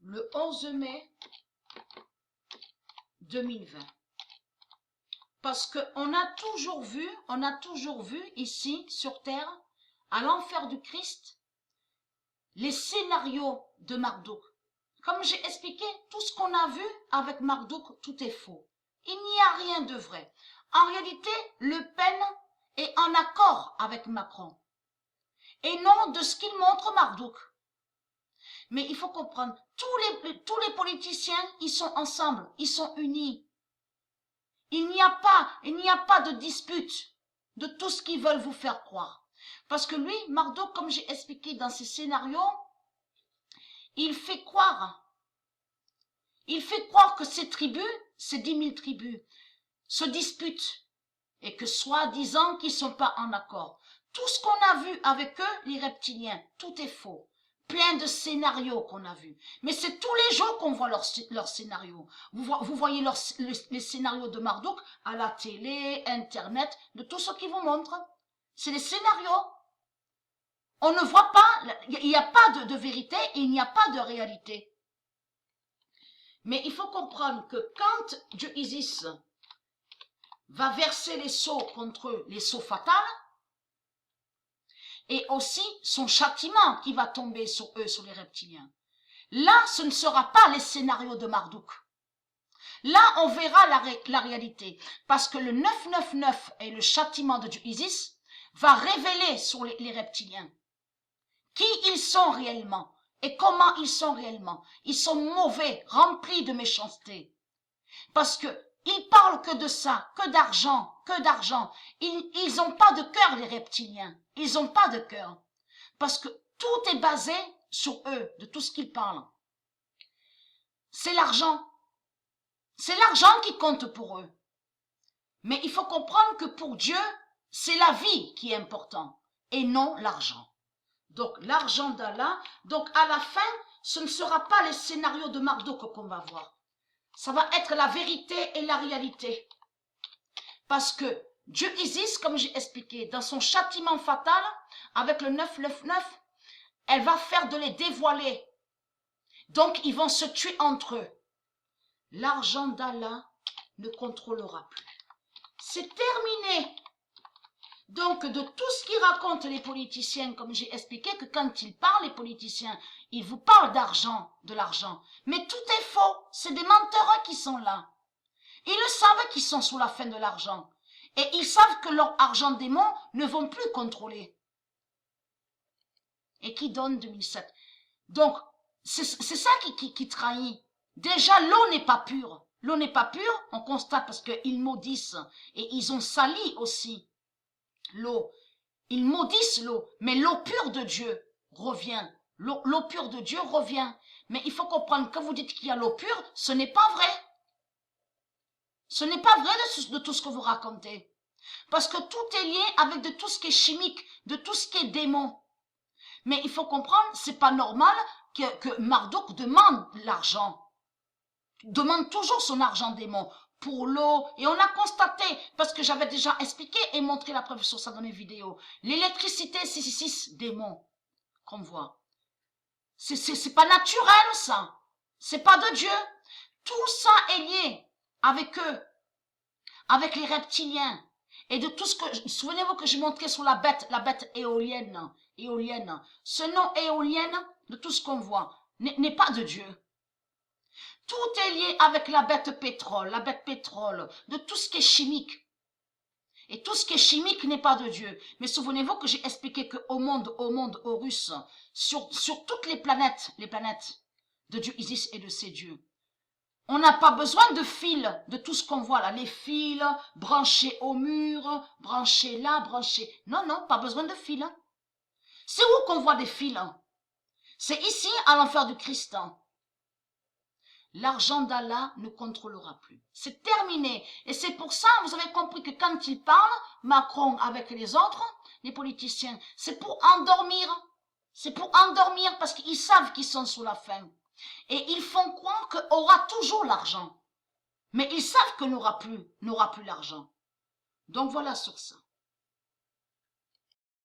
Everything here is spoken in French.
le 11 mai 2020. Parce qu'on a toujours vu ici, sur Terre, à l'enfer du Christ, les scénarios de Marduk. Comme j'ai expliqué, tout ce qu'on a vu avec Marduk, tout est faux. Il n'y a rien de vrai. En réalité, Le Pen est en accord avec Macron. Et non de ce qu'il montre Marduk. Mais il faut comprendre, tous les politiciens, ils sont ensemble, ils sont unis. Il n'y a pas de dispute de tout ce qu'ils veulent vous faire croire. Parce que lui, Marduk, comme j'ai expliqué dans ses scénarios, il fait croire que ces tribus, ces 10 000 tribus, se disputent et que soi-disant qu'ils ne sont pas en accord. Tout ce qu'on a vu avec eux, les reptiliens, tout est faux. Plein de scénarios qu'on a vus. Mais c'est tous les jours qu'on voit leurs scénarios. Vous voyez les scénarios de Marduk à la télé, Internet, de tout ce qu'ils vous montrent. C'est des scénarios. On ne voit pas, il n'y a pas de vérité et il n'y a pas de réalité. Mais il faut comprendre que quand Dieu Isis va verser les sceaux contre eux, les sceaux fatals, et aussi son châtiment qui va tomber sur eux, sur les reptiliens. Là, ce ne sera pas les scénarios de Marduk. Là, on verra la réalité. Parce que le 999 et le châtiment de Dieu Isis va révéler sur les reptiliens qui ils sont réellement et comment ils sont réellement. Ils sont mauvais, remplis de méchanceté. Parce que ils parlent que de ça, que d'argent, que d'argent. Ils n'ont pas de cœur, les reptiliens. Ils n'ont pas de cœur. Parce que tout est basé sur eux, de tout ce qu'ils parlent. C'est l'argent. C'est l'argent qui compte pour eux. Mais il faut comprendre que pour Dieu, c'est la vie qui est importante et non l'argent. Donc l'argent d'Allah, donc à la fin, ce ne sera pas les scénarios de Marduk qu'on va voir. Ça va être la vérité et la réalité. Parce que Dieu Isis, comme j'ai expliqué, dans son châtiment fatal, avec le 999, elle va faire de les dévoiler. Donc ils vont se tuer entre eux. L'argent d'Allah ne contrôlera plus. C'est terminé. Donc de tout ce qu'ils racontent les politiciens, comme j'ai expliqué, que quand ils parlent, les politiciens, ils vous parlent d'argent, de l'argent. Mais tout est faux. C'est des menteurs qui sont là. Ils le savent qu'ils sont sous la fin de l'argent. Et ils savent que leur argent démon ne vont plus contrôler. Et qui donne 2007. Donc, c'est ça qui trahit. Déjà, l'eau n'est pas pure. L'eau n'est pas pure, on constate parce qu'ils maudissent. Et ils ont sali aussi l'eau. Ils maudissent l'eau. Mais l'eau pure de Dieu revient. L'eau pure de Dieu revient. Mais il faut comprendre, quand vous dites qu'il y a l'eau pure, ce n'est pas vrai. Ce n'est pas vrai de tout ce que vous racontez. Parce que tout est lié avec de tout ce qui est chimique, de tout ce qui est démon. Mais il faut comprendre, c'est pas normal que Marduk demande l'argent. Demande toujours son argent démon pour l'eau. Et on a constaté, parce que j'avais déjà expliqué et montré la preuve sur ça dans mes vidéos, l'électricité 666 démon qu'on voit. C'est pas naturel ça. C'est pas de Dieu. Tout ça est lié avec eux, avec les reptiliens. Et de tout ce que, souvenez-vous que j'ai montré sur la bête éolienne. Ce nom éolienne, de tout ce qu'on voit, n'est pas de Dieu. Tout est lié avec la bête pétrole, de tout ce qui est chimique. Et tout ce qui est chimique n'est pas de Dieu. Mais souvenez-vous que j'ai expliqué qu'au monde, aux Russes, sur toutes les planètes de Dieu Isis et de ses dieux, on n'a pas besoin de fils, de tout ce qu'on voit là, les fils, branchés au mur, branchés là, branchés... Non, pas besoin de fils. C'est où qu'on voit des fils? C'est ici, à l'enfer du Christ. L'argent d'Allah ne contrôlera plus. C'est terminé. Et c'est pour ça, vous avez compris que quand il parle, Macron avec les autres, les politiciens, c'est pour endormir. C'est pour endormir parce qu'ils savent qu'ils sont sous la faim. Et ils font croire qu'on aura toujours l'argent. Mais ils savent qu'on n'aura plus l'argent. Donc voilà sur ça.